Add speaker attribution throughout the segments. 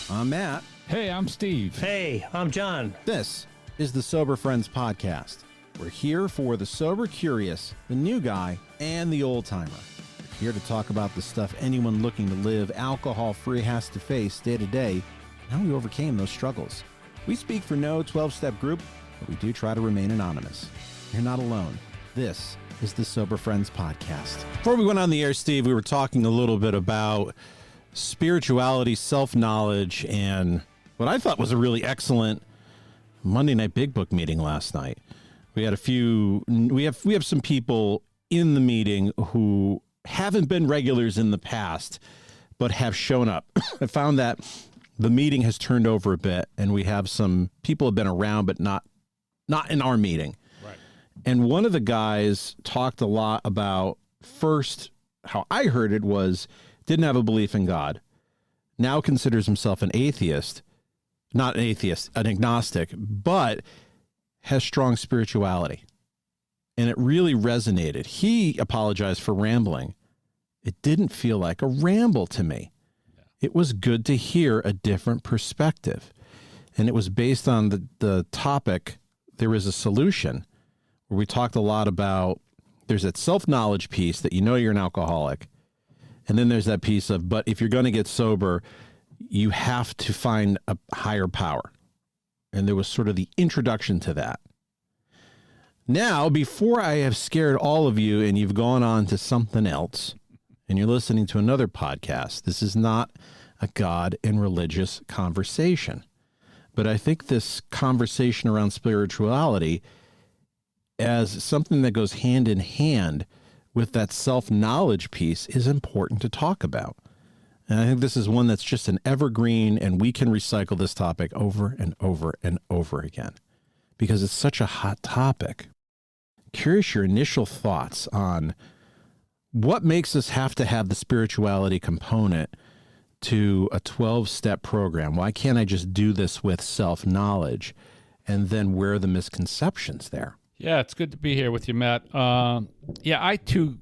Speaker 1: I'm Matt.
Speaker 2: Hey, I'm Steve.
Speaker 3: Hey, I'm John.
Speaker 1: This is the Sober Friends Podcast. We're here for the sober curious, the new guy, and the old timer. We're here to talk about the stuff anyone looking to live alcohol-free has to face day to day, and how we overcame those struggles. We speak for no 12-step group, but we do try to remain anonymous. You're not alone. This is the Sober Friends Podcast. Before we went on the air, Steve, we were talking a little bit about spirituality, self-knowledge, and what I thought was a really excellent Monday Night Big Book meeting last night. We had we have some people in the meeting who haven't been regulars in the past, but have shown up. I found that the meeting has turned over a bit, and we have some people who have been around, but not in our meeting.
Speaker 2: Right.
Speaker 1: And one of the guys talked a lot about, first, how I heard it was, didn't have a belief in God, now considers himself an atheist, not an atheist, an agnostic, but has strong spirituality. And it really resonated. He apologized for rambling. It didn't feel like a ramble to me. It was good to hear a different perspective. And it was based on the topic, There Is a Solution, where we talked a lot about, there's that self-knowledge piece that you know you're an alcoholic. And then there's that piece of, but if you're going to get sober, you have to find a higher power. And there was sort of the introduction to that. Now, before I have scared all of you and you've gone on to something else, and you're listening to another podcast, this is not a God and religious conversation. But I think this conversation around spirituality as something that goes hand in hand with that self-knowledge piece is important to talk about. And I think this is one that's just an evergreen, and we can recycle this topic over and over and over again because it's such a hot topic. Curious your initial thoughts on what makes us have to have the spirituality component to a 12-step program. Why can't I just do this with self-knowledge? And then where are the misconceptions there?
Speaker 2: Yeah, it's good to be here with you, Matt. I too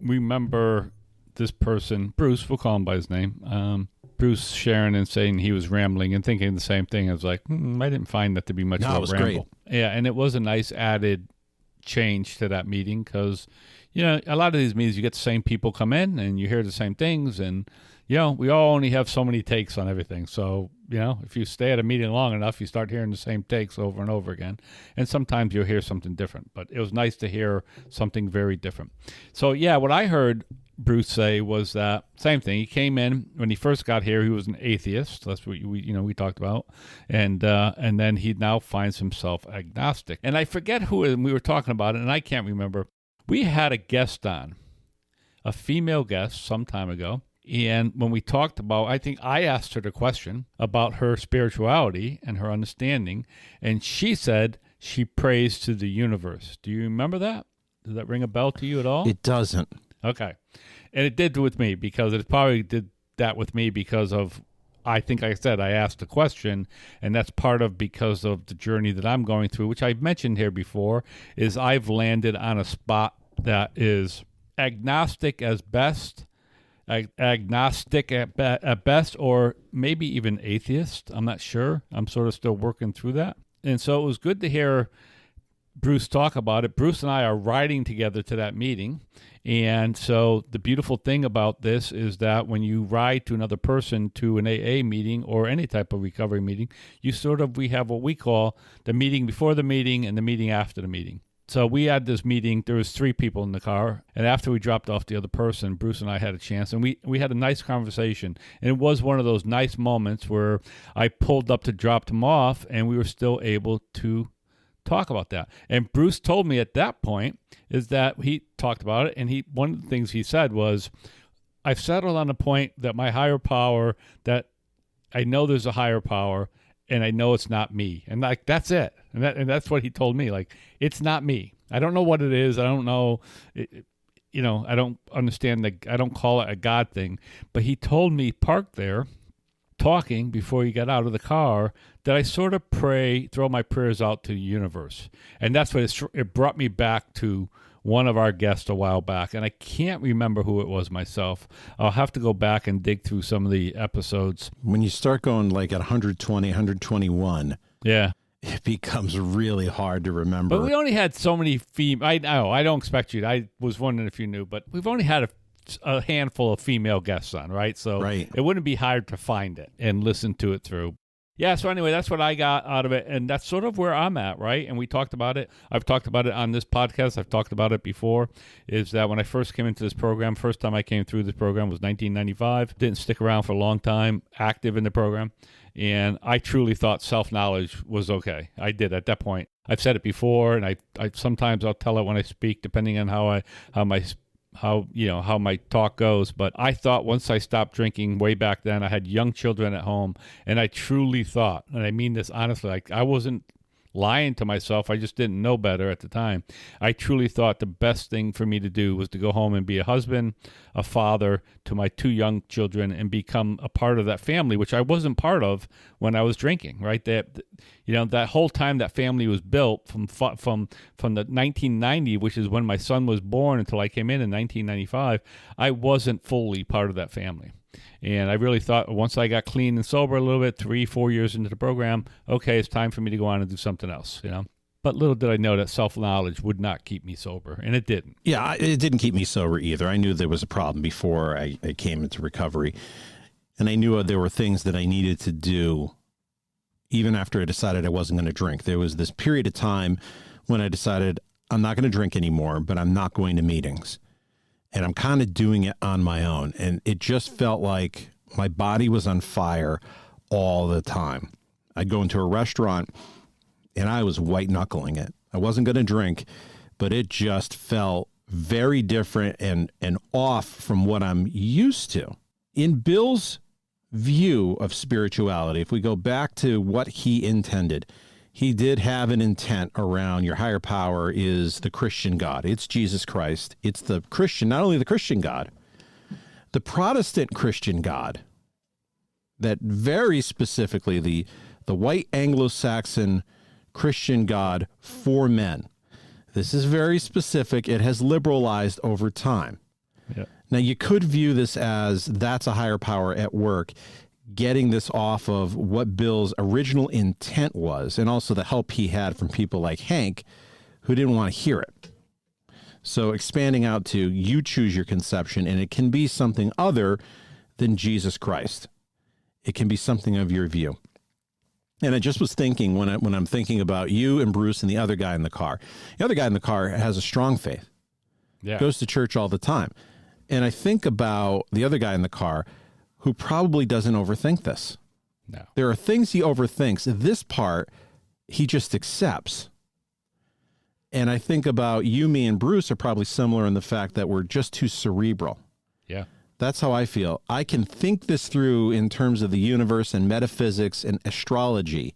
Speaker 2: remember this person, Bruce, we'll call him by his name, Bruce sharing and saying he was rambling and thinking the same thing. I was like, I didn't find that to be much of a ramble. It was great. Yeah, and it was a nice added change to that meeting because, a lot of these meetings, you get the same people come in and you hear the same things, and, we all only have so many takes on everything. So, if you stay at a meeting long enough, you start hearing the same takes over and over again. And sometimes you'll hear something different, but it was nice to hear something very different. So, what I heard Bruce say was that same thing. He came in when he first got here. He was an atheist. That's what we talked about, and then he now finds himself agnostic. And I forget who, and we were talking about it, and I can't remember. We had a guest on, a female guest, some time ago, and when we talked about, I think I asked her the question about her spirituality and her understanding, and she said she prays to the universe. Do you remember that? Does that ring a bell to you at all?
Speaker 1: It doesn't.
Speaker 2: Okay. And it did with me because it probably did that with me because of, I think I said, I asked a question, and that's part of because of the journey that I'm going through, which I've mentioned here before, is I've landed on a spot that is agnostic as best, agnostic at best, or maybe even atheist. I'm not sure. I'm sort of still working through that. And so it was good to hear Bruce talk about it. Bruce and I are riding together to that meeting. And so the beautiful thing about this is that when you ride to another person to an AA meeting or any type of recovery meeting, we have what we call the meeting before the meeting and the meeting after the meeting. So we had this meeting. There was 3 people in the car. And after we dropped off the other person, Bruce and I had a chance. And we had a nice conversation. And it was one of those nice moments where I pulled up to drop him off, and we were still able to talk about that. And Bruce told me at that point is that he talked about it, and one of the things he said was, I've settled on the point that my higher power, that I know there's a higher power, and I know it's not me. And that's it. And that's what he told me. Like, it's not me. I don't know what it is. I don't know. I don't understand I don't call it a God thing. But he told me parked there talking before he got out of the car that I sort of throw my prayers out to the universe. And that's what it brought me back to one of our guests a while back, and I can't remember who it was myself. I'll have to go back and dig through some of the episodes.
Speaker 1: When you start going like at 120, 121,
Speaker 2: yeah,
Speaker 1: it becomes really hard to remember.
Speaker 2: But we only had so many I know, I don't expect you to. I was wondering if you knew, but we've only had a handful of female guests on, right? So it wouldn't be hard to find it and listen to it through. Yeah, so anyway, that's what I got out of it, and that's sort of where I'm at, right? And we talked about it. I've talked about it on this podcast. I've talked about it before, is that when I first came into this program, first time I came through this program was 1995. Didn't stick around for a long time, active in the program, and I truly thought self-knowledge was okay. I did at that point. I've said it before, and I sometimes I'll tell it when I speak, depending on how my talk goes. But I thought once I stopped drinking way back then, I had young children at home, and I truly thought, and I mean this honestly, like I wasn't lying to myself, I just didn't know better at the time. I truly thought the best thing for me to do was to go home and be a husband, a father to my 2 young children, and become a part of that family, which I wasn't part of when I was drinking, right? That whole time that family was built from the 1990, which is when my son was born, until I came in 1995, I wasn't fully part of that family. And I really thought once I got clean and sober a little bit, 3-4 years into the program, okay, it's time for me to go on and do something else, But little did I know that self-knowledge would not keep me sober, and it didn't.
Speaker 1: Yeah, it didn't keep me sober either. I knew there was a problem before I came into recovery, and I knew there were things that I needed to do even after I decided I wasn't going to drink. There was this period of time when I decided I'm not going to drink anymore, but I'm not going to meetings. And I'm kind of doing it on my own. And it just felt like my body was on fire all the time. I'd go into a restaurant and I was white knuckling it. I wasn't going to drink, but it just felt very different and off from what I'm used to. In Bill's view of spirituality, if we go back to what he intended, he did have an intent around your higher power is the Christian God. It's Jesus Christ. It's the Christian, not only the Christian God, the Protestant Christian God, that very specifically the white Anglo-Saxon Christian God for men. This is very specific. It has liberalized over time. Yeah. Now, you could view this as that's a higher power at work, getting this off of what Bill's original intent was, and also the help he had from people like Hank, who didn't want to hear it. So expanding out to you choose your conception, and it can be something other than Jesus Christ. It can be something of your view. And I just was thinking when I'm thinking about you and Bruce and the other guy in the car. The other guy in the car has a strong faith. Yeah. Goes to church all the time. And I think about the other guy in the car who probably doesn't overthink this. No. There are things he overthinks. This part, he just accepts. And I think about you, me, and Bruce are probably similar in the fact that we're just too cerebral.
Speaker 2: Yeah.
Speaker 1: That's how I feel. I can think this through in terms of the universe and metaphysics and astrology,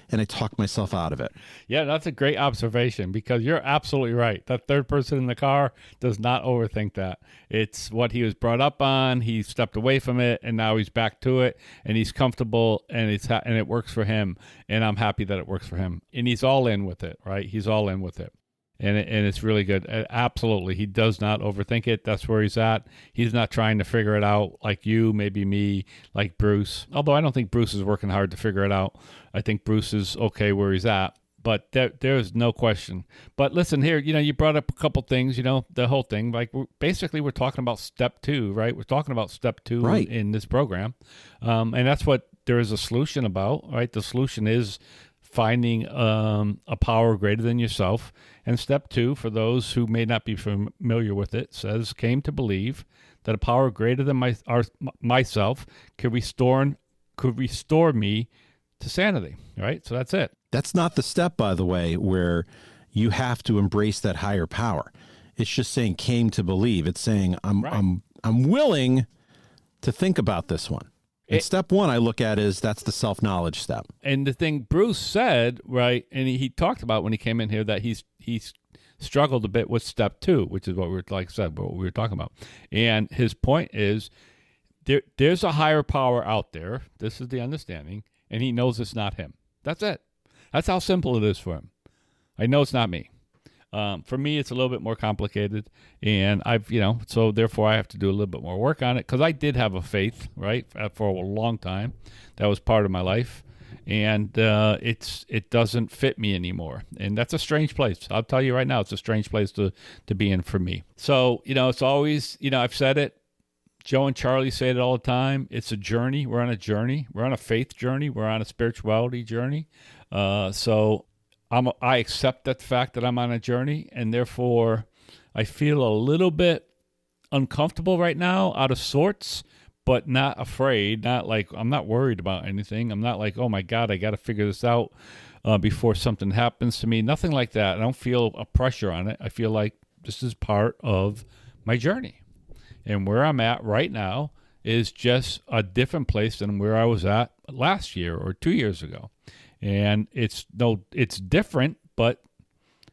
Speaker 1: and I talk myself out of it.
Speaker 2: Yeah, that's a great observation because you're absolutely right. That third person in the car does not overthink that. It's what he was brought up on. He stepped away from it, and now he's back to it, and he's comfortable, and it works for him, and I'm happy that it works for him. And he's all in with it, right? He's all in with it. And it's really good. Absolutely. He does not overthink it. That's where he's at. He's not trying to figure it out like you, maybe me, like Bruce. Although I don't think Bruce is working hard to figure it out. I think Bruce is okay where he's at. But there's no question. But listen here, you brought up a couple things, the whole thing. Like we're talking about step 2, right? We're talking about step 2 right. in this program. And that's what there is a solution about, right? The solution is finding a power greater than yourself. And step 2, for those who may not be familiar with it, says, came to believe that a power greater than myself could restore me to sanity, right? So that's it.
Speaker 1: That's not the step, by the way, where you have to embrace that higher power. It's just saying came to believe. It's saying I'm willing to think about this one. And step 1 I look at is that's the self-knowledge step.
Speaker 2: And the thing Bruce said, right, and he talked about when he came in here that he's struggled a bit with step 2, which is what we were talking about. And his point is there's a higher power out there. This is the understanding, and he knows it's not him. That's it. That's how simple it is for him. I know it's not me. For me, it's a little bit more complicated, and so therefore I have to do a little bit more work on it, because I did have a faith, right, for a long time. That was part of my life, and it doesn't fit me anymore, and that's a strange place. I'll tell you right now, it's a strange place to be in for me. So, it's always, I've said it. Joe and Charlie say it all the time. It's a journey. We're on a journey. We're on a faith journey. We're on a spirituality journey. So I accept that fact that I'm on a journey, and therefore I feel a little bit uncomfortable right now, out of sorts, but not afraid. Not like I'm not worried about anything. I'm not like, oh my God, I got to figure this out before something happens to me. Nothing like that. I don't feel a pressure on it. I feel like this is part of my journey. And where I'm at right now is just a different place than where I was at last year or 2 years ago. And it's different, but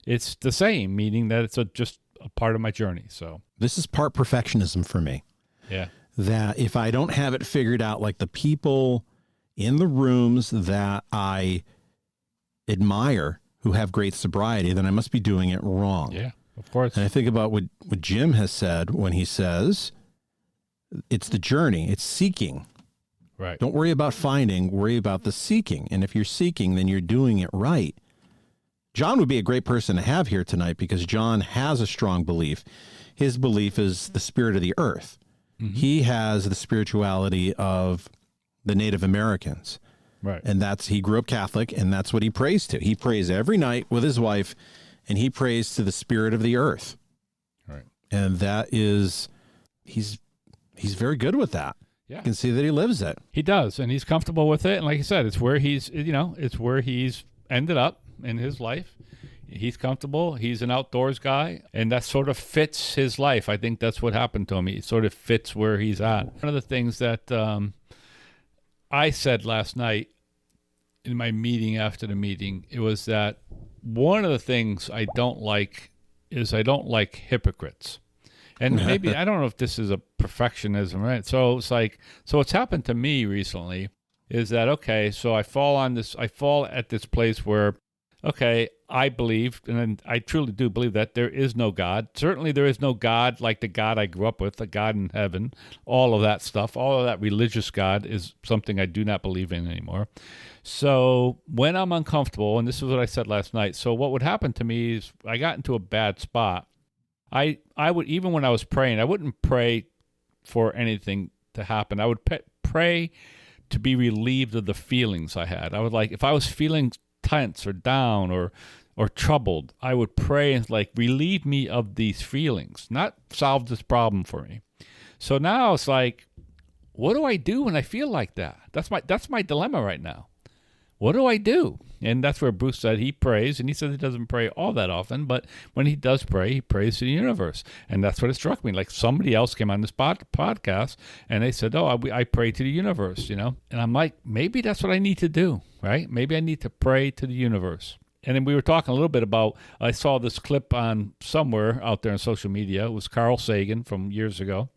Speaker 2: it's the same, meaning that it's just a part of my journey. So
Speaker 1: this is part perfectionism for me.
Speaker 2: Yeah.
Speaker 1: That if I don't have it figured out, like the people in the rooms that I admire who have great sobriety, then I must be doing it wrong.
Speaker 2: Yeah, of course.
Speaker 1: And I think about what Jim has said when he says it's the journey, it's seeking.
Speaker 2: Right.
Speaker 1: Don't worry about finding, worry about the seeking. And if you're seeking, then you're doing it right. John would be a great person to have here tonight, because John has a strong belief. His belief is the spirit of the earth. Mm-hmm. He has the spirituality of the Native Americans.
Speaker 2: Right.
Speaker 1: And he grew up Catholic, and that's what he prays to. He prays every night with his wife, and he prays to the spirit of the earth.
Speaker 2: Right.
Speaker 1: And that is, he's very good with that.
Speaker 2: Yeah.
Speaker 1: You can see that he lives it.
Speaker 2: He does, and he's comfortable with it. And like I said, it's where he's ended up in his life. He's comfortable. He's an outdoors guy, and that sort of fits his life. I think that's what happened to him. He sort of fits where he's at. One of the things that I said last night in my meeting after the meeting, it was that one of the things I don't like is I don't like hypocrites. And maybe, I don't know if this is a perfectionism, right? So it's like, so what's happened to me recently is that, okay, so I fall at this place where, okay, I believe, and I truly do believe that there is no God. Certainly there is no God like the God I grew up with, the God in heaven, all of that stuff, all of that religious God is something I do not believe in anymore. So when I'm uncomfortable, and this is what I said last night, so what would happen to me is I got into a bad spot. I would, even when I was praying, I wouldn't pray for anything to happen. I would pray to be relieved of the feelings I had. I would, like, if I was feeling tense or down or troubled, I would pray and like, relieve me of these feelings, not solve this problem for me. So now it's like, what do I do when I feel like that? That's my dilemma right now. What do I do? And that's where Bruce said he prays, and he says he doesn't pray all that often, but when he does pray, he prays to the universe. And that's what it struck me. Like, somebody else came on this podcast, and they said, oh, I pray to the universe, And I'm like, maybe that's what I need to do, right? Maybe I need to pray to the universe. And then we were talking a little bit about, I saw this clip on somewhere out there on social media. It was Carl Sagan from years ago.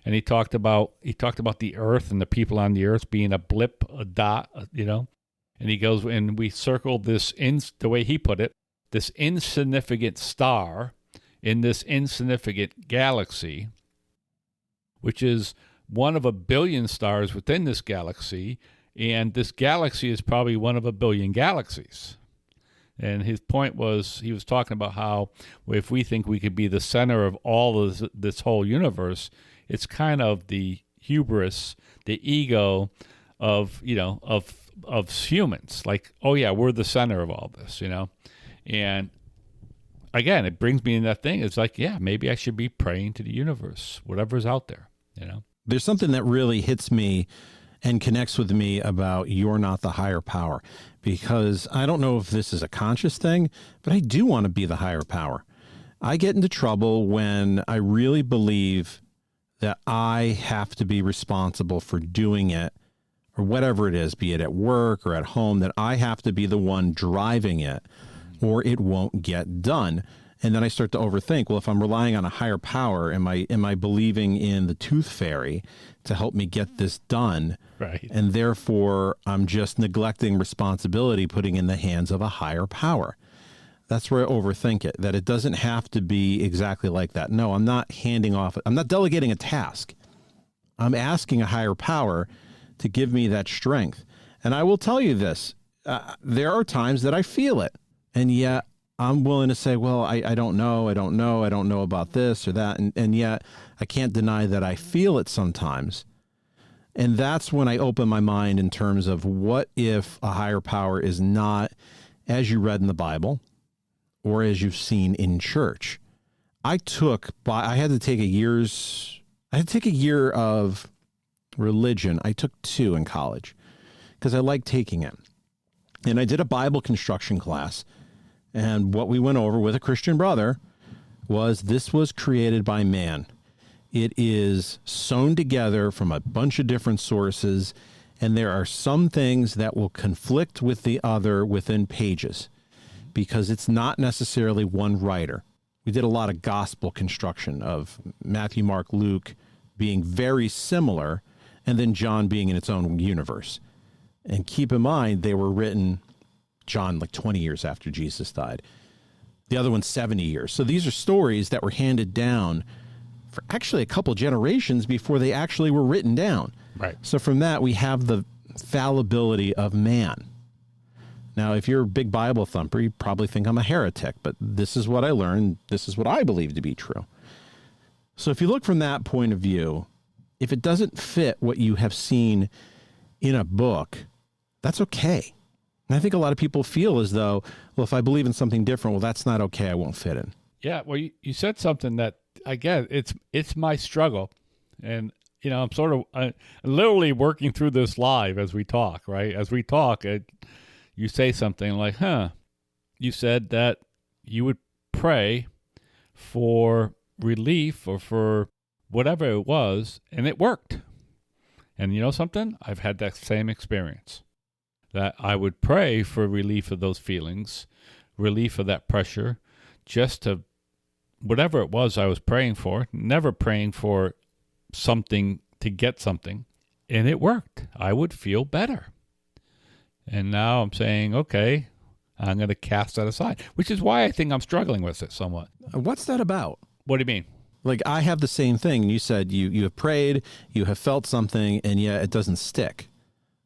Speaker 2: And he talked about the earth and the people on the earth being a blip, a dot, And he goes, and we circled this, the way he put it, this insignificant star in this insignificant galaxy, which is one of a billion stars within this galaxy, and this galaxy is probably one of a billion galaxies. And his point was, he was talking about how if we think we could be the center of all of this whole universe, it's kind of the hubris, the ego of humans, like, oh yeah, we're the center of all this, and again, it brings me in that thing. It's like, yeah, maybe I should be praying to the universe, whatever's out there,
Speaker 1: There's something that really hits me and connects with me about you're not the higher power, because I don't know if this is a conscious thing, but I do want to be the higher power. I get into trouble when I really believe that I have to be responsible for doing it, or whatever it is, be it at work or at home, that I have to be the one driving it or it won't get done. And then I start to overthink, well, if I'm relying on a higher power, am I believing in the tooth fairy to help me get this done?
Speaker 2: Right.
Speaker 1: And therefore, I'm just neglecting responsibility, putting in the hands of a higher power. That's where I overthink it, that it doesn't have to be exactly like that. No, I'm not delegating a task. I'm asking a higher power to give me that strength. And I will tell you this, there are times that I feel it. And yet I'm willing to say, well, I don't know about this or that. And yet I can't deny that I feel it sometimes. And that's when I open my mind in terms of what if a higher power is not as you read in the Bible or as you've seen in church. I had to take a year of religion. I took 2 in college because I liked taking it. And I did a Bible construction class. And what we went over with a Christian brother was this was created by man. It is sewn together from a bunch of different sources, and there are some things that will conflict with the other within pages because it's not necessarily one writer. We did a lot of gospel construction of Matthew, Mark, Luke being very similar, and then John being in its own universe. And keep in mind, they were written, John, like 20 years after Jesus died. The other one's 70 years. So these are stories that were handed down for actually a couple generations before they actually were written down.
Speaker 2: Right.
Speaker 1: So from that, we have the fallibility of man. Now, if you're a big Bible thumper, you probably think I'm a heretic, but this is what I learned. This is what I believe to be true. So if you look from that point of view, if it doesn't fit what you have seen in a book, that's okay. And I think a lot of people feel as though, well, if I believe in something different, well, that's not okay. I won't fit in.
Speaker 2: Yeah, well, you said something that, again, it's my struggle. And, you know, I'm sort of literally working through this live as we talk, right? As we talk, you say something like, you said that you would pray for relief or for whatever it was, and it worked. And you know something? I've had that same experience, that I would pray for relief of those feelings, relief of that pressure, just to whatever it was I was praying for, never praying for something to get something, and it worked. I would feel better. And now I'm saying, okay, I'm going to cast that aside, which is why I think I'm struggling with it somewhat.
Speaker 1: What's that about?
Speaker 2: What do you mean?
Speaker 1: Like, I have the same thing. You said you have prayed, you have felt something, and yet it doesn't stick.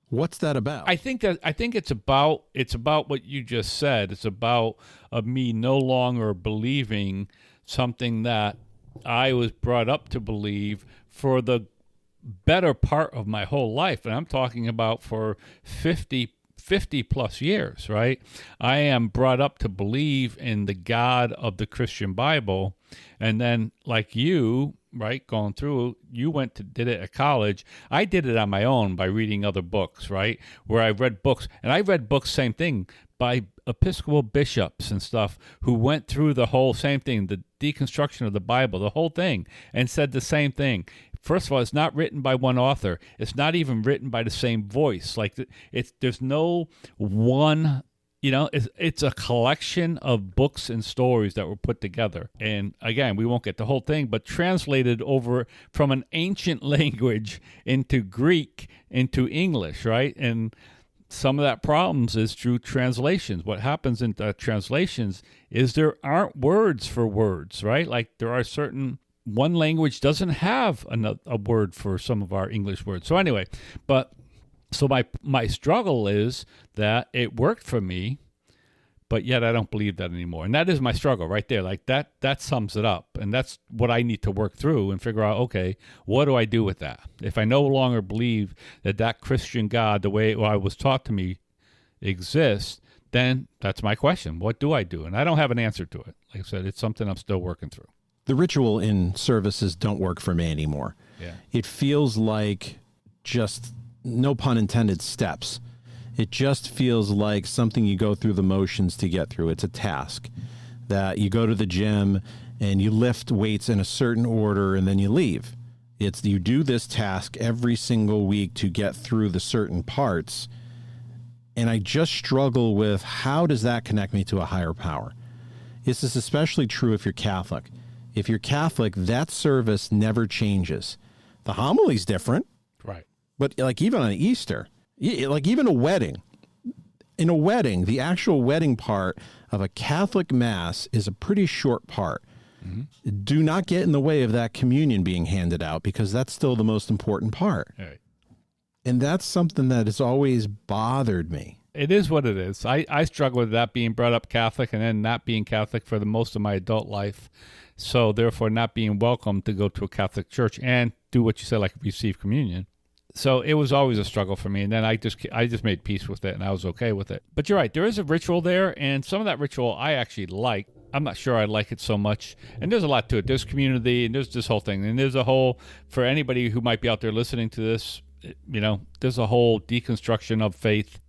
Speaker 1: What's that about?
Speaker 2: I think it's about what you just said. It's about me no longer believing something that I was brought up to believe for the better part of my whole life. And I'm talking about for 50 plus years, right? I am brought up to believe in the God of the Christian Bible. And then like you, right, going through, you did it at college. I did it on my own by reading other books, right? Where I read books, and I read books, same thing, by Episcopal bishops and stuff who went through the whole same thing, the deconstruction of the Bible, the whole thing, and said the same thing. First of all, it's not written by one author. It's not even written by the same voice. Like there's no one, it's a collection of books and stories that were put together. And again, we won't get the whole thing, but translated over from an ancient language into Greek, into English, right? And some of that problems is through translations. What happens in translations is there aren't words for words, right? Like there are one language doesn't have a word for some of our English words. So anyway, so my struggle is that it worked for me, but yet I don't believe that anymore. And that is my struggle right there. Like that sums it up. And that's what I need to work through and figure out, okay, what do I do with that? If I no longer believe that Christian God, the way I was taught to me, exists, then that's my question. What do I do? And I don't have an answer to it. Like I said, it's something I'm still working through.
Speaker 1: The ritual in services don't work for me anymore.
Speaker 2: Yeah.
Speaker 1: It feels like just, no pun intended, steps. It just feels like something you go through the motions to get through. It's a task that you go to the gym and you lift weights in a certain order and then you leave. You do this task every single week to get through the certain parts. And I just struggle with, how does that connect me to a higher power? This is especially true if you're Catholic. If you're Catholic, that service never changes. The homily's different.
Speaker 2: Right.
Speaker 1: But like even on Easter, like even a wedding, in a wedding, the actual wedding part of a Catholic Mass is a pretty short part. Mm-hmm. Do not get in the way of that communion being handed out, because that's still the most important part.
Speaker 2: Right.
Speaker 1: And that's something that has always bothered me.
Speaker 2: It is what it is. I struggle with that, being brought up Catholic and then not being Catholic for the most of my adult life. So therefore not being welcome to go to a Catholic church and do what you said, like receive communion. So it was always a struggle for me. And then I just made peace with it, and I was okay with it. But you're right. There is a ritual there, and some of that ritual I actually like. I'm not sure I like it so much. And there's a lot to it. There's community, and there's this whole thing. And there's a whole, for anybody who might be out there listening to this, there's a whole deconstruction of faith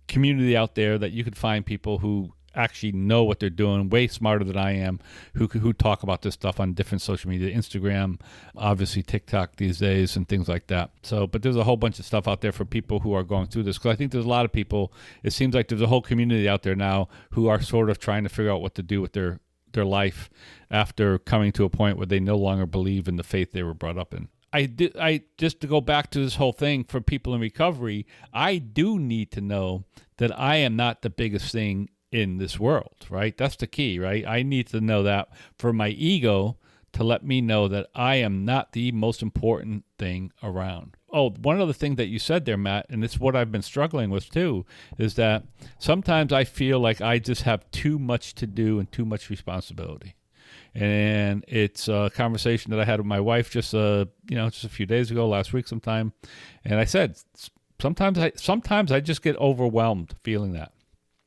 Speaker 2: community out there that you could find people who actually know what they're doing, way smarter than I am, who talk about this stuff on different social media, Instagram, obviously TikTok these days, and things like that. So, but there's a whole bunch of stuff out there for people who are going through this, because I think there's a lot of people, it seems like there's a whole community out there now who are sort of trying to figure out what to do with their life after coming to a point where they no longer believe in the faith they were brought up in. I just to go back to this whole thing for people in recovery, I do need to know that I am not the biggest thing in this world, right? That's the key, right? I need to know that for my ego to let me know that I am not the most important thing around. Oh, one other thing that you said there, Matt, and it's what I've been struggling with too, is that sometimes I feel like I just have too much to do and too much responsibility. And it's a conversation that I had with my wife just a few days ago, last week sometime. And I said, sometimes I just get overwhelmed feeling that.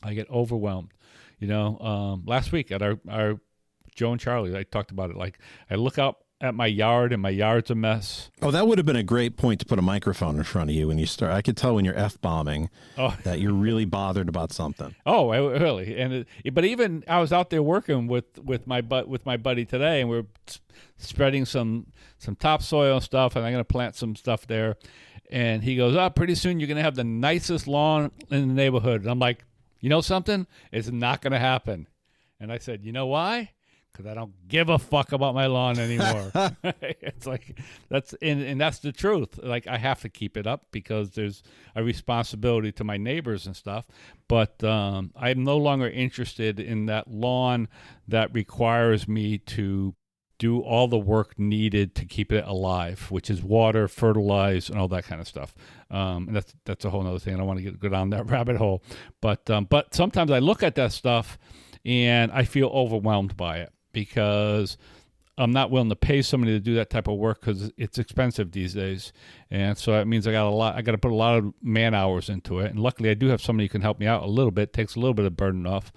Speaker 2: I get overwhelmed. Last week at our Joe and Charlie, I talked about it. Like, I look out at my yard, and my yard's a mess.
Speaker 1: Oh, that would have been a great point to put a microphone in front of you when you start. I could tell when you're F-bombing that you're really bothered about something.
Speaker 2: Oh, really? But even I was out there working with my buddy today, and we're spreading some topsoil and stuff, and I'm going to plant some stuff there. And he goes, pretty soon you're going to have the nicest lawn in the neighborhood. And I'm like, you know something? It's not going to happen. And I said, you know why? Because I don't give a fuck about my lawn anymore. It's like, that's the truth. Like, I have to keep it up because there's a responsibility to my neighbors and stuff. But I'm no longer interested in that lawn that requires me to do all the work needed to keep it alive, which is water, fertilize, and all that kind of stuff. And that's a whole other thing. I don't want to go down that rabbit hole. But sometimes I look at that stuff and I feel overwhelmed by it, because I'm not willing to pay somebody to do that type of work because it's expensive these days. And so it means I got to put a lot of man hours into it. And luckily I do have somebody who can help me out a little bit. It takes a little bit of burden off.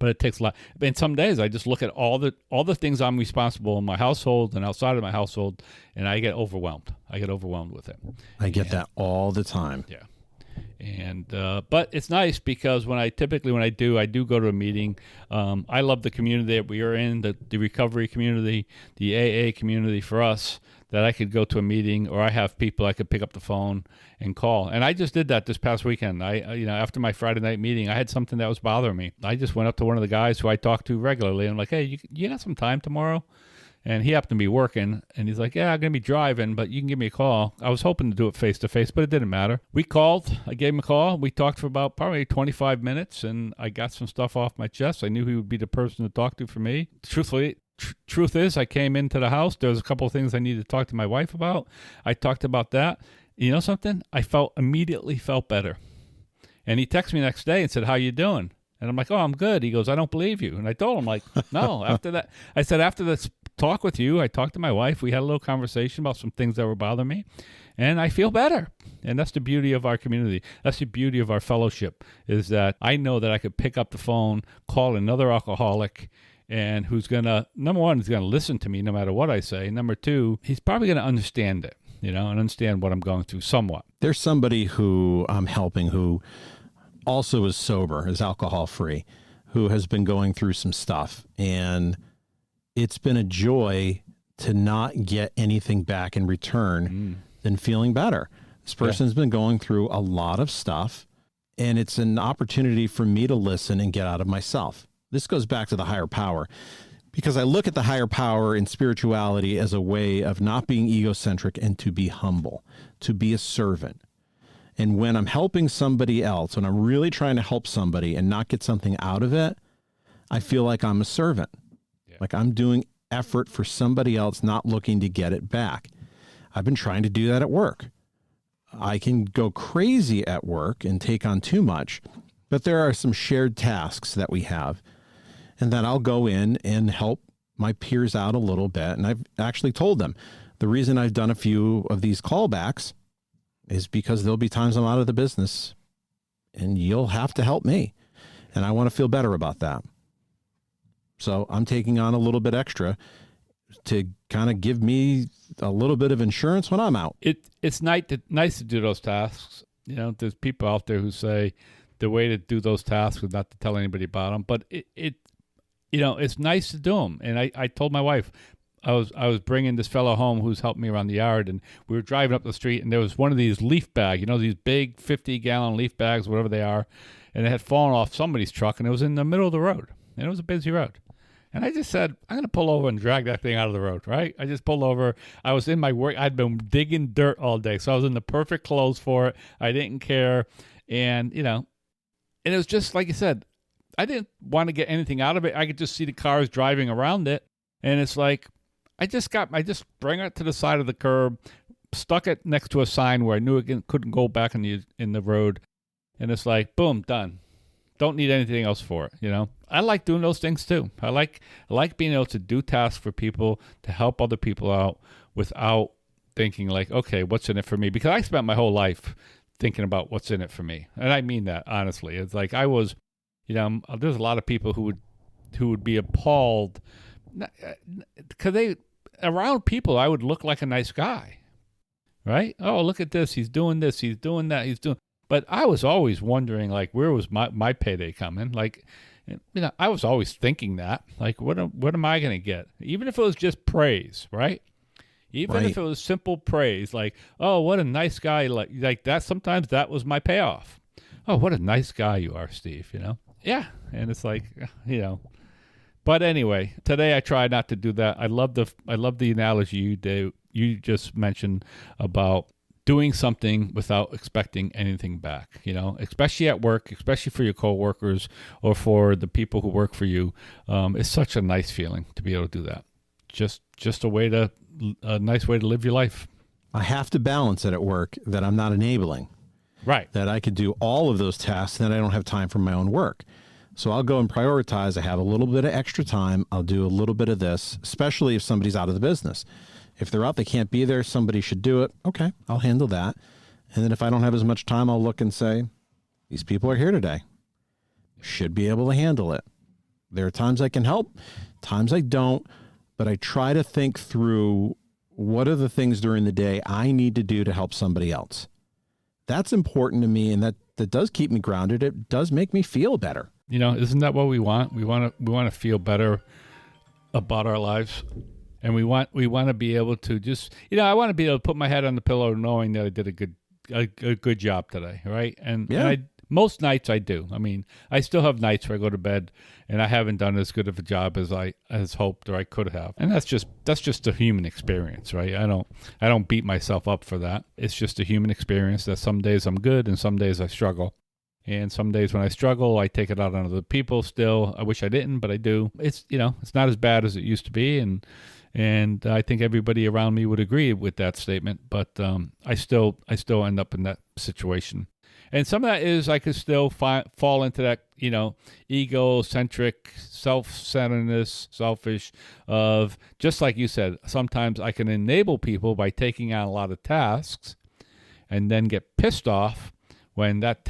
Speaker 2: But it takes a lot. And some days I just look at all the things I'm responsible in my household and outside of my household, and I get overwhelmed. I get overwhelmed with it.
Speaker 1: I get that all the time.
Speaker 2: Yeah. And but it's nice because when I do go to a meeting. I love the community that we are in, the recovery community, the AA community for us, that I could go to a meeting, or I have people I could pick up the phone and call. And I just did that this past weekend. After my Friday night meeting, I had something that was bothering me. I just went up to one of the guys who I talk to regularly, and I'm like, hey, you got some time tomorrow? And he happened to be working, and he's like, yeah, I'm going to be driving, but you can give me a call. I was hoping to do it face-to-face, but it didn't matter. We called. I gave him a call. We talked for about probably 25 minutes, and I got some stuff off my chest. I knew he would be the person to talk to for me. Truthfully, truth is, I came into the house. There was a couple of things I needed to talk to my wife about. I talked about that. You know something? I immediately felt better. And he texted me the next day and said, how you doing? And I'm like, oh, I'm good. He goes, I don't believe you. And I told him, like, no, after that, I said, after this talk with you, I talked to my wife. We had a little conversation about some things that were bothering me, and I feel better. And that's the beauty of our community. That's the beauty of our fellowship, is that I know that I could pick up the phone, call another alcoholic, and who's going to, number one, is going to listen to me no matter what I say. Number two, he's probably going to understand it, and understand what I'm going through somewhat.
Speaker 1: There's somebody who I'm helping who also is sober, is alcohol free, who has been going through some stuff, and it's been a joy to not get anything back in return than feeling better. This person's been going through a lot of stuff, and it's an opportunity for me to listen and get out of myself. This goes back to the higher power, because I look at the higher power in spirituality as a way of not being egocentric and to be humble, to be a servant. And when I'm helping somebody else, when I'm really trying to help somebody and not get something out of it, I feel like I'm a servant. Yeah. Like I'm doing effort for somebody else, not looking to get it back. I've been trying to do that at work. I can go crazy at work and take on too much, but there are some shared tasks that we have. And then I'll go in and help my peers out a little bit. And I've actually told them the reason I've done a few of these callbacks is because there'll be times I'm out of the business and you'll have to help me. And I want to feel better about that. So I'm taking on a little bit extra to kind of give me a little bit of insurance when I'm out.
Speaker 2: It's nice to do those tasks. You know, there's people out there who say the way to do those tasks is not to tell anybody about them, but it's nice to do them. And I told my wife, I was bringing this fellow home who's helped me around the yard, and we were driving up the street, and there was one of these leaf bags, these big 50-gallon leaf bags, whatever they are, and it had fallen off somebody's truck, and it was in the middle of the road, and it was a busy road. And I just said, I'm going to pull over and drag that thing out of the road, right? I just pulled over. I was in my work. I'd been digging dirt all day, so I was in the perfect clothes for it. I didn't care, and, and it was just, like you said, I didn't want to get anything out of it. I could just see the cars driving around it, and it's like, I just bring it to the side of the curb, stuck it next to a sign where I knew it couldn't go back in the road, and it's like, boom, done. Don't need anything else for it, I like doing those things too. I like being able to do tasks for people, to help other people out without thinking like, okay, what's in it for me? Because I spent my whole life thinking about what's in it for me, and I mean that honestly. It's like I was, there's a lot of people who would be appalled because around people, I would look like a nice guy, right? Oh, look at this. He's doing this. He's doing that. But I was always wondering, like, where was my payday coming? Like, I was always thinking that, like, what am I going to get? Even if it was just praise, right? Even if it was simple praise, like, oh, what a nice guy. Like that. Sometimes that was my payoff. Oh, what a nice guy you are, Steve, Yeah. And it's like, But anyway, today I try not to do that. I love the analogy you just mentioned about doing something without expecting anything back, especially at work, especially for your coworkers or for the people who work for you. It's such a nice feeling to be able to do that. Just a nice way to live your life.
Speaker 1: I have to balance it at work that I'm not enabling.
Speaker 2: Right.
Speaker 1: That I could do all of those tasks and that I don't have time for my own work. So I'll go and prioritize. I have a little bit of extra time. I'll do a little bit of this, especially if somebody's out of the business. If they're out, they can't be there, somebody should do it. Okay, I'll handle that. And then if I don't have as much time, I'll look and say, these people are here today. Should be able to handle it. There are times I can help, times I don't, but I try to think through what are the things during the day I need to do to help somebody else. That's important to me, and that does keep me grounded. It does make me feel better.
Speaker 2: Isn't that what we want? We want to feel better about our lives. And we want to be able to just, I want to be able to put my head on the pillow knowing that I did a good job today, right? And,
Speaker 1: yeah.
Speaker 2: and most nights I do. I mean, I still have nights where I go to bed and I haven't done as good of a job as I hoped or I could have. And that's just a human experience, right? I don't beat myself up for that. It's just a human experience that some days I'm good and some days I struggle. And some days when I struggle, I take it out on other people still. I wish I didn't, but I do. It's, it's not as bad as it used to be. And I think everybody around me would agree with that statement. But I still end up in that situation. And some of that is I could still fall into that, egocentric, self-centeredness, selfish of, just like you said, sometimes I can enable people by taking on a lot of tasks and then get pissed off when it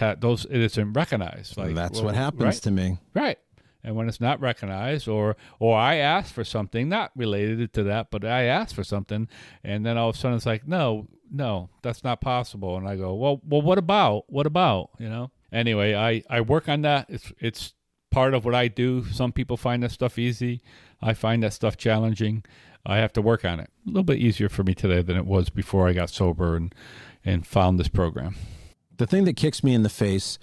Speaker 2: isn't recognized. Like,
Speaker 1: that's what happens to me.
Speaker 2: Right. And when it's not recognized or I ask for something, not related to that, but I ask for something, and then all of a sudden it's like, no, that's not possible. And I go, well, what about? Anyway, I work on that. It's part of what I do. Some people find that stuff easy. I find that stuff challenging. I have to work on it. A little bit easier for me today than it was before I got sober and found this program.
Speaker 1: The thing that kicks me in the face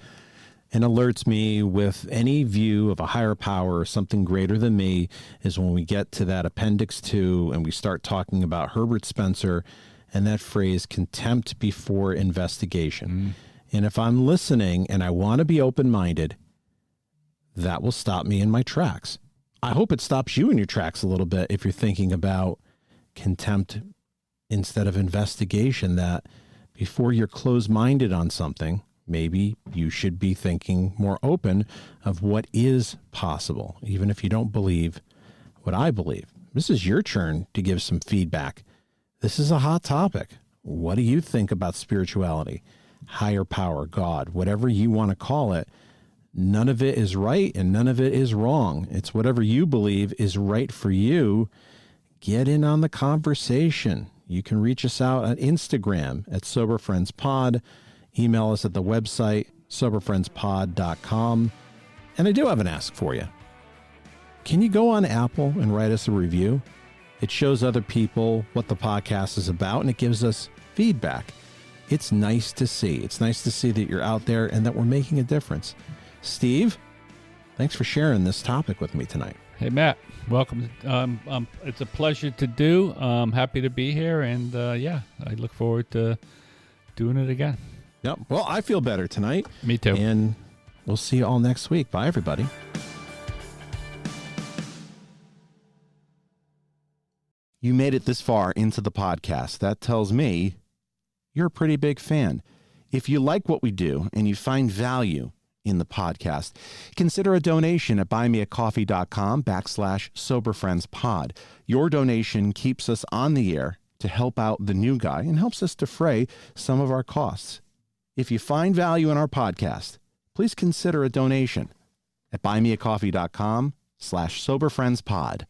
Speaker 1: and alerts me with any view of a higher power or something greater than me is when we get to that Appendix 2 and we start talking about Herbert Spencer and that phrase, contempt before investigation. And if I'm listening and I want to be open-minded, that will stop me in my tracks. I hope it stops you in your tracks a little bit if you're thinking about contempt instead of investigation, that before you're closed-minded on something, maybe you should be thinking more open of what is possible, even if you don't believe what I believe. This is your turn to give some feedback. This is a hot topic. What do you think about spirituality, higher power, God, whatever you want to call it? None of it is right and none of it is wrong. It's whatever you believe is right for you. Get in on the conversation. You can reach us out on Instagram at SoberFriendsPod. Email us at the website, SoberFriendsPod.com. And I do have an ask for you. Can you go on Apple and write us a review? It shows other people what the podcast is about, and it gives us feedback. It's nice to see. It's nice to see that you're out there and that we're making a difference. Steve, thanks for sharing this topic with me tonight.
Speaker 2: Hey, Matt, welcome. It's a pleasure to do. I'm happy to be here, and I look forward to doing it again.
Speaker 1: Yep. Well, I feel better tonight.
Speaker 2: Me too.
Speaker 1: And we'll see you all next week. Bye, everybody. You made it this far into the podcast. That tells me you're a pretty big fan. If you like what we do and you find value in the podcast, consider a donation at buymeacoffee.com/SoberFriendsPod. Your donation keeps us on the air to help out the new guy and helps us defray some of our costs. If you find value in our podcast, please consider a donation at buymeacoffee.com/SoberFriendsPod.